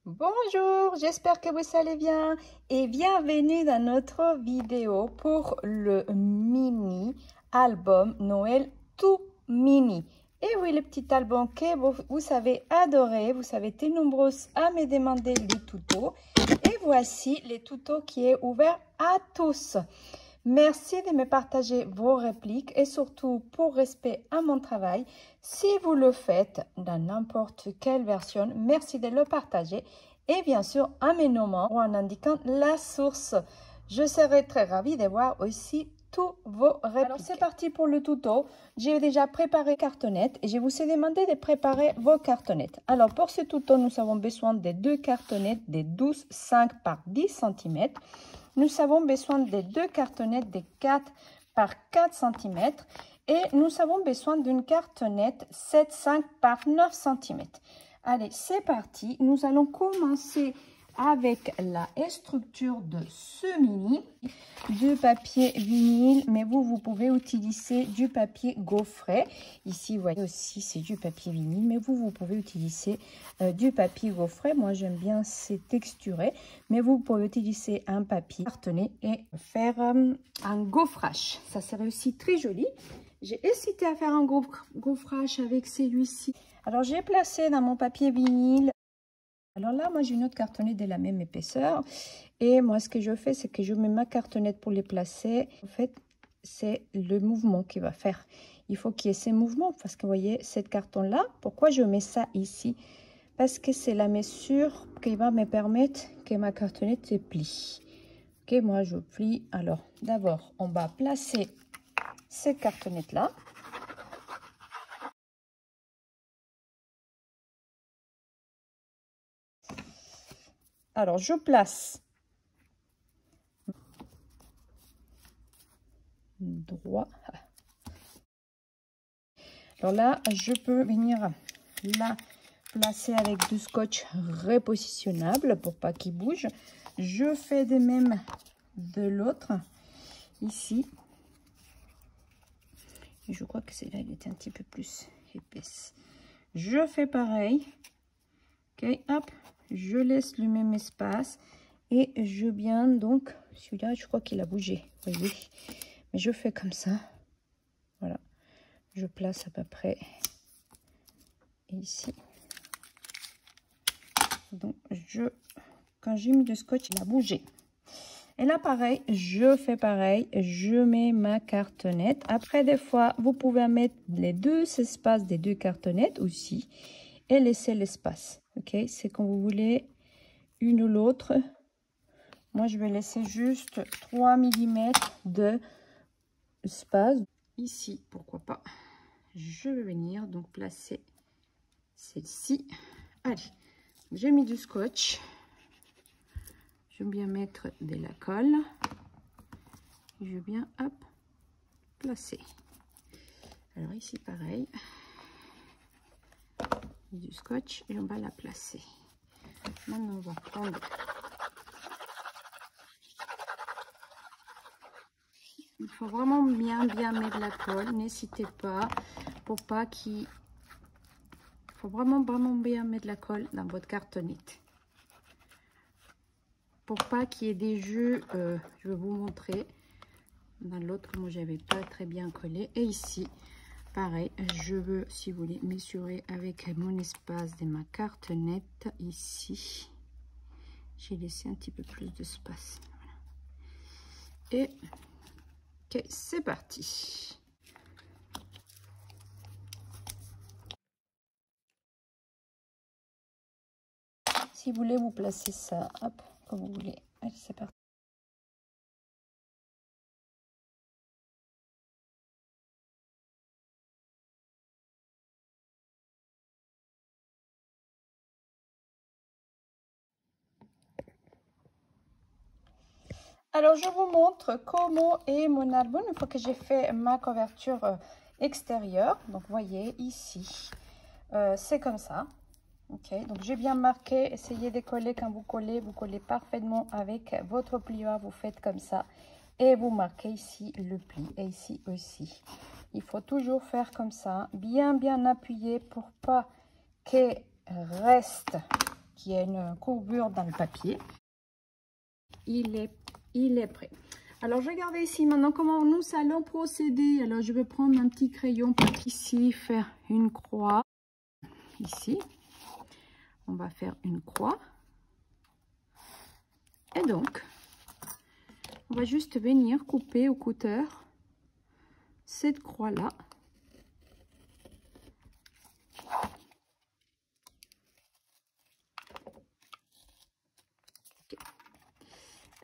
Bonjour, j'espère que vous allez bien et bienvenue dans notre vidéo pour le mini album Noël tout mini. Et oui, le petit album que vous avez adoré, vous avez été nombreuses à me demander les tutos. Et voici les tutos qui est ouvert à tous. Merci de me partager vos répliques et surtout pour respect à mon travail. Si vous le faites dans n'importe quelle version, merci de le partager et bien sûr en me nommant ou en indiquant la source. Je serai très ravie de voir aussi tous vos répliques. Alors c'est parti pour le tuto. J'ai déjà préparé cartonnettes et je vous ai demandé de préparer vos cartonnettes. Alors pour ce tuto, nous avons besoin de deux cartonnettes de 12,5 par 10 cm. Nous avons besoin de deux cartonnettes de 4 par 4 cm et nous avons besoin d'une cartonnette 7,5 par 9 cm. Allez, c'est parti. Nous allons commencer avec la structure de ce mini. Du papier vinyle, mais vous pouvez utiliser du papier gaufré. Ici, vous voyez aussi, c'est du papier vinyle, mais vous pouvez utiliser du papier gaufré. Moi, j'aime bien, c'est texturé, mais vous pouvez utiliser un papier cartonné et faire un gaufrage. Ça serait aussi très joli. J'ai hésité à faire un gaufrage avec celui-ci. Alors, j'ai placé dans mon papier vinyle. Alors là, moi, j'ai une autre cartonnette de la même épaisseur. Et moi, ce que je fais, c'est que je mets ma cartonnette pour les placer. En fait, c'est le mouvement qui va faire. Il faut qu'il y ait ces mouvements. Parce que vous voyez, cette carton-là, pourquoi je mets ça ici? Parce que c'est la mesure qui va me permettre que ma cartonnette se plie. Ok, moi, je plie. Alors, d'abord, on va placer cette cartonnette-là. Alors, je place droit. Alors là, je peux venir la placer avec du scotch repositionnable pour pas qu'il bouge. Je fais de même de l'autre ici. Et je crois que celle-là, elle était un petit peu plus épaisse. Je fais pareil. Ok, hop, je laisse le même espace et je viens donc, celui-là, je crois qu'il a bougé, vous voyez. Mais je fais comme ça. Voilà. Je place à peu près ici. Donc, quand j'ai mis du scotch, il a bougé. Et là, pareil, je fais pareil. Je mets ma cartonnette. Après, des fois, vous pouvez mettre les deux espaces des deux cartonnettes aussi et laisser l'espace. Ok, c'est quand vous voulez une ou l'autre. Moi, je vais laisser juste 3 mm de espace. Ici, pourquoi pas. Je vais venir donc placer celle-ci. Allez, j'ai mis du scotch. Je vais bien mettre de la colle. Je viens, hop, placer. Alors ici, pareil. Du scotch et on va la placer. Maintenant, on va prendre... Il faut vraiment bien mettre la colle. N'hésitez pas pour pas qu'il... Il faut vraiment bien mettre la colle dans votre cartonnette. Pour pas qu'il y ait des jeux, je vais vous montrer. Dans l'autre, moi, j'avais pas très bien collé. Et ici, pareil, je veux, si vous voulez, mesurer avec mon espace de ma cartonnette. Ici, j'ai laissé un petit peu plus d'espace. Voilà. Et, ok, c'est parti. Si vous voulez, vous placez ça, hop, comme vous voulez. Allez, c'est parti. Alors, je vous montre comment est mon album une fois que j'ai fait ma couverture extérieure. Donc, vous voyez ici, c'est comme ça. Ok, donc j'ai bien marqué, essayez de coller quand vous collez parfaitement avec votre plioir, vous faites comme ça. Et vous marquez ici le pli et ici aussi. Il faut toujours faire comme ça, bien appuyer pour pas qu'il reste qui a une courbure dans le papier. Il est prêt. Alors, je vais regarder ici maintenant comment nous allons procéder. Alors, je vais prendre un petit crayon pour ici faire une croix. Ici, on va faire une croix. Et donc, on va juste venir couper au cutter cette croix-là.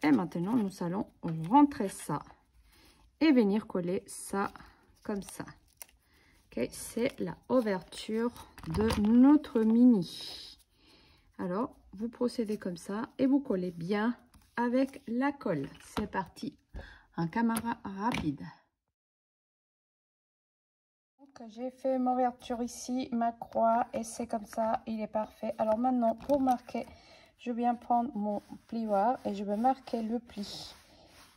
Et maintenant, nous allons rentrer ça et venir coller ça comme ça. Okay, c'est la ouverture de notre mini. Alors, vous procédez comme ça et vous collez bien avec la colle. C'est parti, un caméra rapide. J'ai fait mon ouverture ici, ma croix, et c'est comme ça, il est parfait. Alors maintenant, pour marquer, je viens prendre mon plioir et je vais marquer le pli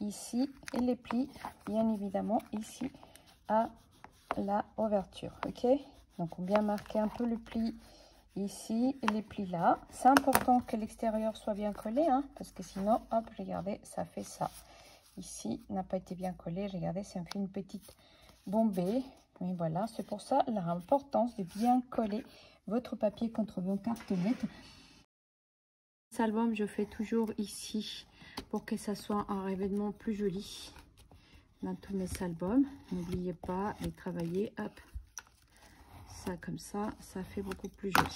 ici et les plis, bien évidemment, ici à la ouverture. Ok, donc on vient marquer un peu le pli ici et les plis là. C'est important que l'extérieur soit bien collé, hein, parce que sinon, hop, regardez, ça fait ça. Ici, n'a pas été bien collé, regardez, ça me fait une petite bombée. Mais voilà, c'est pour ça l'importance de bien coller votre papier contre vos cartonnettes. Cet album, je fais toujours ici pour que ça soit un revêtement plus joli dans tous mes albums. N'oubliez pas de travailler, hop, ça comme ça fait beaucoup plus joli.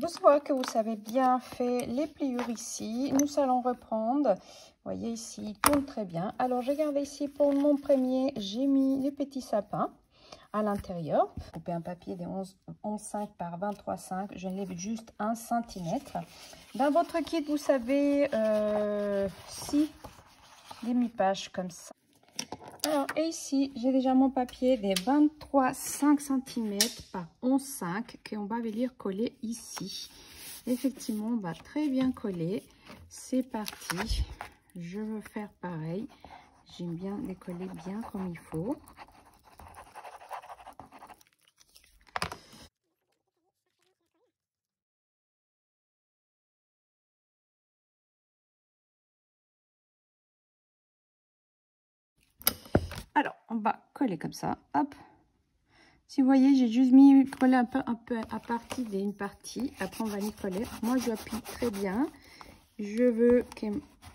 Vous savez que vous avez bien fait les pliures ici. Nous allons reprendre. Vous voyez ici, il tourne très bien. Alors, j'ai gardé ici pour mon premier, j'ai mis les petits sapins à l'intérieur. Couper un papier de 11,5 par 23,5. Je lève juste 1 cm. Dans votre kit, vous savez, 6 demi-pages comme ça. Alors, et ici, j'ai déjà mon papier de 23,5 cm par 11,5 qu'on va venir coller ici. Effectivement, on va très bien coller. C'est parti. Je veux faire pareil. J'aime bien les coller bien comme il faut. Alors, on va coller comme ça. Hop. Si vous voyez, j'ai juste mis coller un peu à partir d'une partie. Après, on va y coller. Moi, j'appuie très bien. Je veux que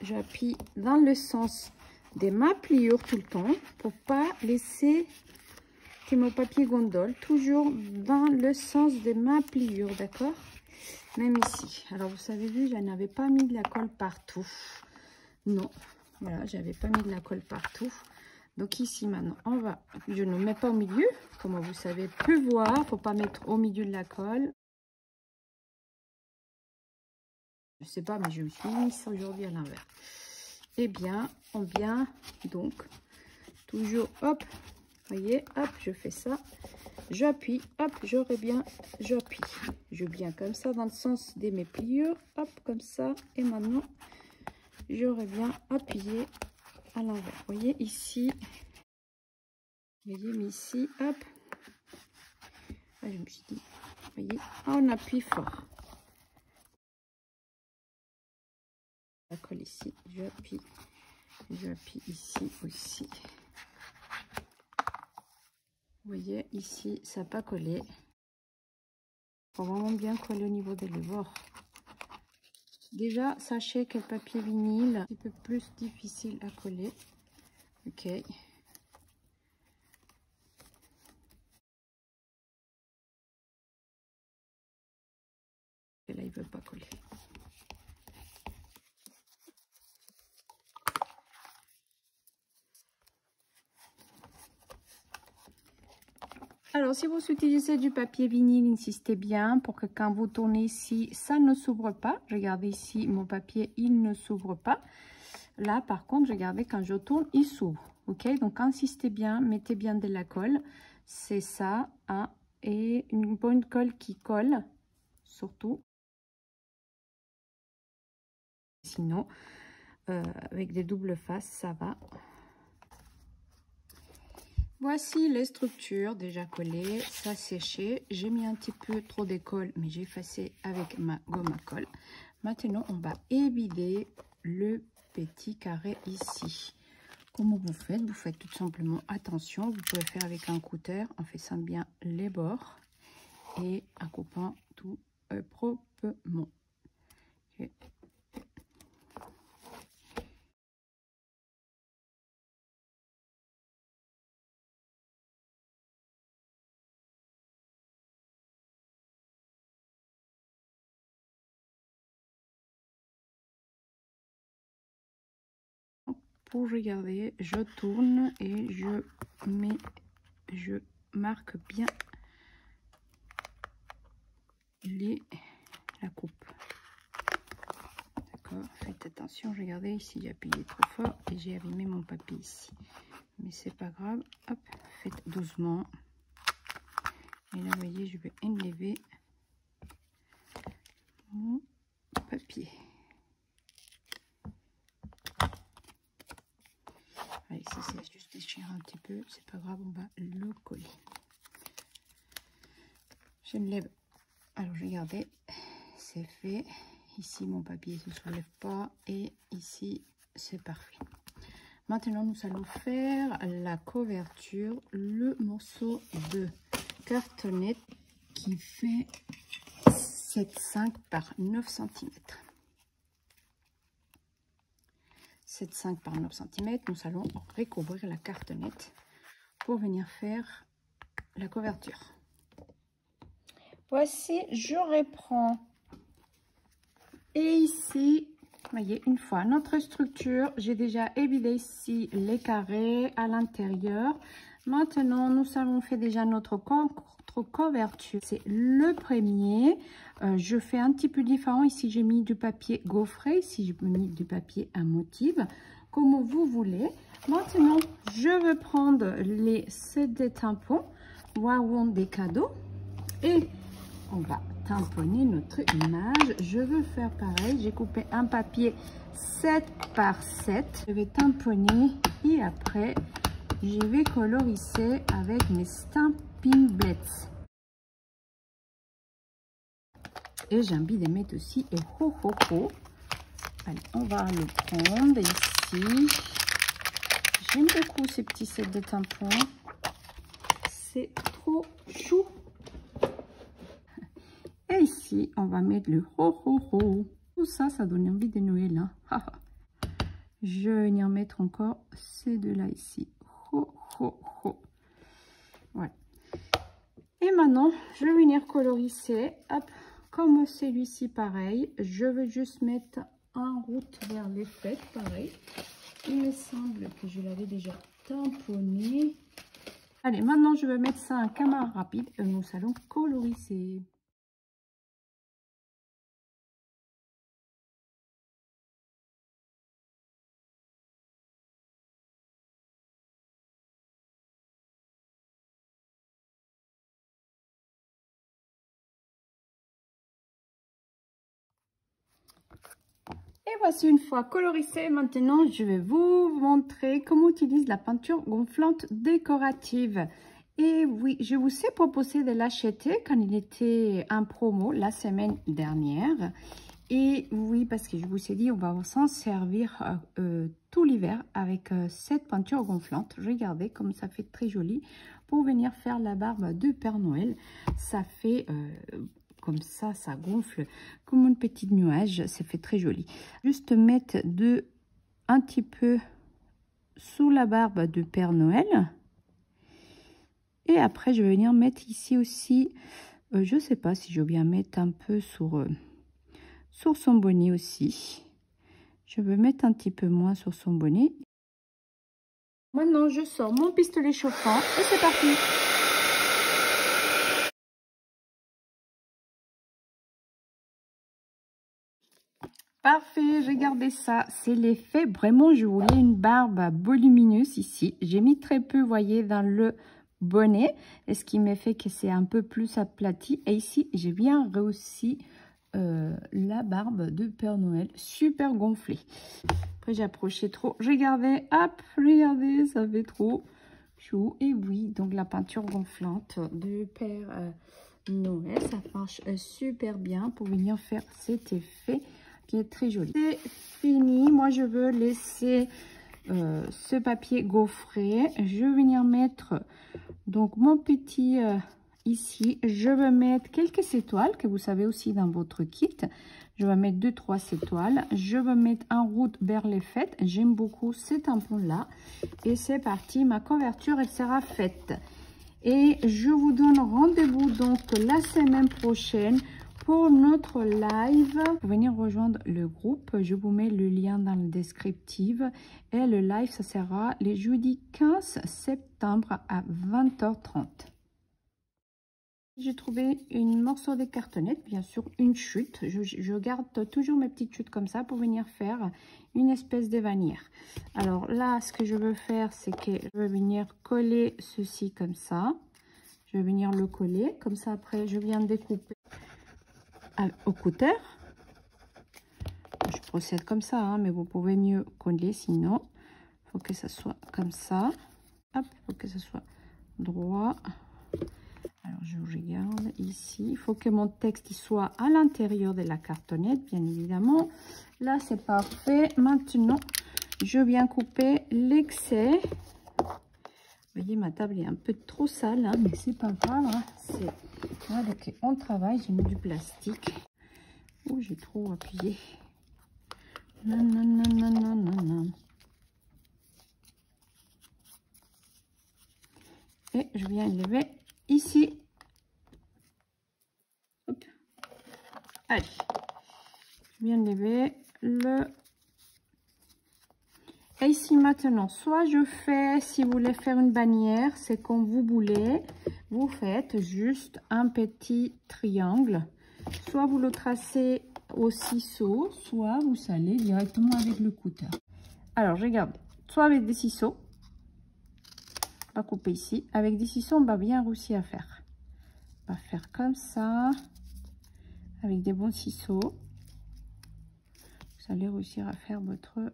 j'appuie dans le sens de ma pliure tout le temps pour pas laisser que mon papier gondole. Toujours dans le sens de ma pliure, d'accord? Même ici. Alors, vous savez, vu, je n'avais pas mis de la colle partout. Non, voilà, j'avais pas mis de la colle partout. Donc ici, maintenant, on va... Je ne mets pas au milieu. Comme vous savez, plus voir. Faut pas mettre au milieu de la colle. Je sais pas, mais je me suis mis ça aujourd'hui à l'envers. Eh bien, on vient donc toujours, hop, voyez, hop, je fais ça. J'appuie, hop, j'aurai bien, j'appuie. Je viens comme ça dans le sens de mes pliures, hop, comme ça. Et maintenant, j'aurais bien appuyé à l'envers. Vous voyez ici, vous voyez, mais ici, hop. Ah, je me suis dit, vous voyez, on appuie fort. La colle ici, j'appuie ici aussi. Vous voyez, ici, ça n'a pas collé. Il faut vraiment bien coller au niveau des bords. Déjà, sachez que le papier vinyle est un petit peu plus difficile à coller. Ok. Et là, il ne veut pas coller. Alors, si vous utilisez du papier vinyle, insistez bien pour que quand vous tournez ici, ça ne s'ouvre pas. Regardez ici, mon papier, il ne s'ouvre pas. Là, par contre, regardez, quand je tourne, il s'ouvre. Ok, donc insistez bien, mettez bien de la colle. C'est ça, hein, et une bonne colle qui colle, surtout. Sinon, avec des doubles faces, ça va. Voici les structures déjà collées, ça séché. J'ai mis un petit peu trop de colle, mais j'ai effacé avec ma gomme à colle. Maintenant, on va évider le petit carré ici. Comment vous faites? Vous faites tout simplement attention. Vous pouvez faire avec un cutter en faisant bien les bords et en coupant tout proprement. Okay. Pour regarder, je tourne et je marque bien la coupe. D'accord, faites attention, regardez ici, j'ai appuyé trop fort et j'ai abîmé mon papier ici. Mais c'est pas grave, hop, faites doucement. Et là, vous voyez, je vais enlever mon papier. Allez, si c'est juste déchirer un petit peu, c'est pas grave, on va le coller. Je me lève. Alors, regardez, c'est fait. Ici, mon papier ne se soulève pas. Et ici, c'est parfait. Maintenant, nous allons faire la couverture, le morceau de cartonnette qui fait 7,5 par 9 cm. 7,5 par 9 cm. Nous allons recouvrir la cartonnette pour venir faire la couverture. Voici, je reprends. Et ici, voyez, une fois notre structure, j'ai déjà évidé ici les carrés à l'intérieur. Maintenant, nous avons fait déjà notre couverture. C'est le premier. Je fais un petit peu différent. Ici, j'ai mis du papier gaufré. Ici, j'ai mis du papier à motif, comme vous voulez. Maintenant, je vais prendre les sets de tampons, Wawon des cadeaux. Et on va tamponner notre image. Je veux faire pareil. J'ai coupé un papier 7 par 7. Je vais tamponner et après, je vais coloriser avec mes Stampin' Blends. Et j'ai envie de mettre aussi et ho ho ho. Allez, on va le prendre ici. J'aime beaucoup ces petits sets de tampons. C'est trop chou. Et ici, on va mettre le ho ho ho. Tout ça, ça donne envie de Noël. Hein. Je vais venir mettre encore ces deux-là ici. Ho ho ho. Voilà. Et maintenant, je vais venir coloriser. Hop, comme celui-ci, pareil. Je vais juste mettre en route vers les fêtes, pareil. Il me semble que je l'avais déjà tamponné. Allez, maintenant, je vais mettre ça en caméra rapide et nous allons coloriser. Et voici une fois colorisé. Maintenant, je vais vous montrer comment on utilise la peinture gonflante décorative. Et oui, je vous ai proposé de l'acheter quand il était en promo la semaine dernière. Et oui, parce que je vous ai dit, on va s'en servir tout l'hiver avec cette peinture gonflante. Regardez comme ça fait très joli pour venir faire la barbe de Père Noël. Ça fait... comme ça gonfle comme un petit nuage, ça fait très joli. Juste mettre un petit peu sous la barbe de Père Noël. Et après, je vais venir mettre ici aussi, je sais pas si je vais bien mettre un peu sur son bonnet aussi. Je vais mettre un petit peu moins sur son bonnet. Maintenant, je sors mon pistolet chauffant et c'est parti. Parfait, regardez ça, c'est l'effet. Vraiment, je voulais une barbe volumineuse ici. J'ai mis très peu, vous voyez, dans le bonnet. Et ce qui m'a fait que c'est un peu plus aplati. Et ici, j'ai bien réussi la barbe de Père Noël. Super gonflée. Après, j'ai approché trop. Regardez, hop, regardez, ça fait trop chou. Et oui, donc la peinture gonflante du Père Noël, ça marche super bien pour venir faire cet effet qui est très joli. C'est fini. Moi, je veux laisser ce papier gaufré. Je vais venir mettre donc mon petit ici. Je vais mettre quelques étoiles que vous savez aussi dans votre kit. Je vais mettre 2-3 étoiles. Je vais mettre un route vers les fêtes. J'aime beaucoup ce tampon là. Et c'est parti. Ma couverture, elle sera faite. Et je vous donne rendez-vous donc la semaine prochaine pour notre live. Pour venir rejoindre le groupe, je vous mets le lien dans le descriptif. Et le live, ça sera les jeudis 15 septembre à 20h30. J'ai trouvé une morceau de cartonnette, bien sûr une chute. Je garde toujours mes petites chutes comme ça pour venir faire une espèce de vanière. Alors là, ce que je veux faire, c'est que je vais venir coller ceci comme ça. Je vais venir le coller. Comme ça, après, je viens découper au cutter. Je procède comme ça, hein, mais vous pouvez mieux coller, sinon, il faut que ça soit comme ça. Hop, il faut que ça soit droit. Alors, je regarde ici. Il faut que mon texte soit à l'intérieur de la cartonnette, bien évidemment. Là, c'est parfait. Maintenant, je viens couper l'excès. Vous voyez, ma table est un peu trop sale, hein, mais c'est pas grave. Hein. Là, donc, on travaille, j'ai mis du plastique. Oh, j'ai trop appuyé. Non, non, non, non, non, non, non. Et je viens lever ici. Hop. Allez. Je viens lever le... Et ici maintenant, soit je fais, si vous voulez faire une bannière, c'est comme vous voulez. Vous faites juste un petit triangle. Soit vous le tracez au ciseau, soit vous allez directement avec le cutter. Alors, regardez, soit avec des ciseaux, on va couper ici. Avec des ciseaux, on va bien réussir à faire. On va faire comme ça, avec des bons ciseaux. Vous allez réussir à faire votre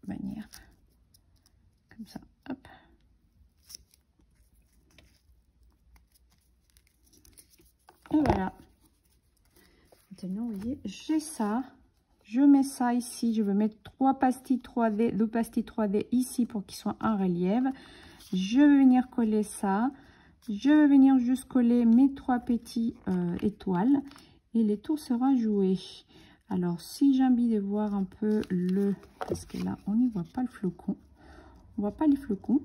bannière. Comme ça, hop. Et voilà. Maintenant, vous voyez, j'ai ça. Je mets ça ici. Je vais mettre 3 pastilles 3D, 2 pastilles 3D ici pour qu'ils soient en relief. Je vais venir coller ça. Je vais venir juste coller mes 3 petits étoiles. Et le tour sera joué. Alors, si j'ai envie de voir un peu le... Parce que là, on n'y voit pas le flocon. On voit pas les flocons.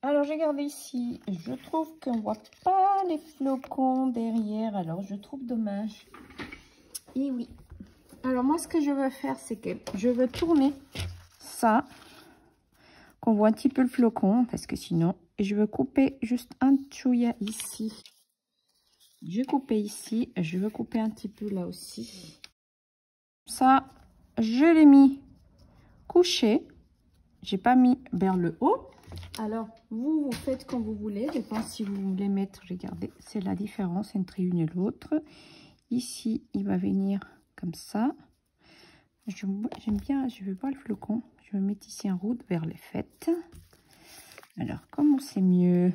Alors, j'ai regardé ici. Je trouve qu'on voit pas les flocons derrière. Alors, je trouve dommage. Et oui. Alors, moi, ce que je veux faire, c'est que je veux tourner ça. Qu'on voit un petit peu le flocon. Parce que sinon, je veux couper juste un chouïa ici. J'ai coupé ici. Je veux couper un petit peu là aussi. Ça, je l'ai mis couché. J'ai pas mis vers le haut. Alors, vous faites comme vous voulez. Je pense si vous voulez mettre, regardez, c'est la différence entre une et l'autre. Ici, il va venir comme ça. J'aime bien, je veux pas le flocon. Je vais mettre ici un route vers les fêtes. Alors, comment c'est mieux?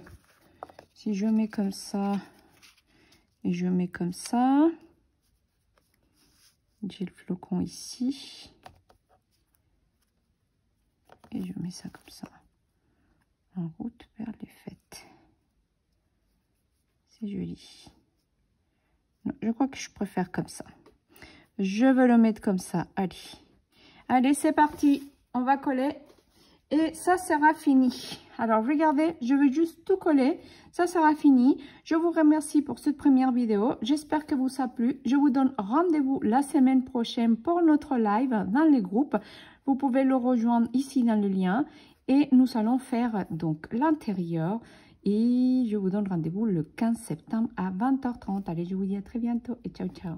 Si je mets comme ça et je mets comme ça, j'ai le flocon ici. Et je mets ça comme ça. En route vers les fêtes. C'est joli. Non, je crois que je préfère comme ça. Je vais le mettre comme ça. Allez. Allez, c'est parti. On va coller. Et ça sera fini. Alors, regardez, je vais juste tout coller. Ça sera fini. Je vous remercie pour cette première vidéo. J'espère que vous a plu. Je vous donne rendez-vous la semaine prochaine pour notre live dans les groupes. Vous pouvez le rejoindre ici dans le lien. Et nous allons faire donc l'intérieur. Et je vous donne rendez-vous le 15 septembre à 20h30. Allez, je vous dis à très bientôt et ciao, ciao.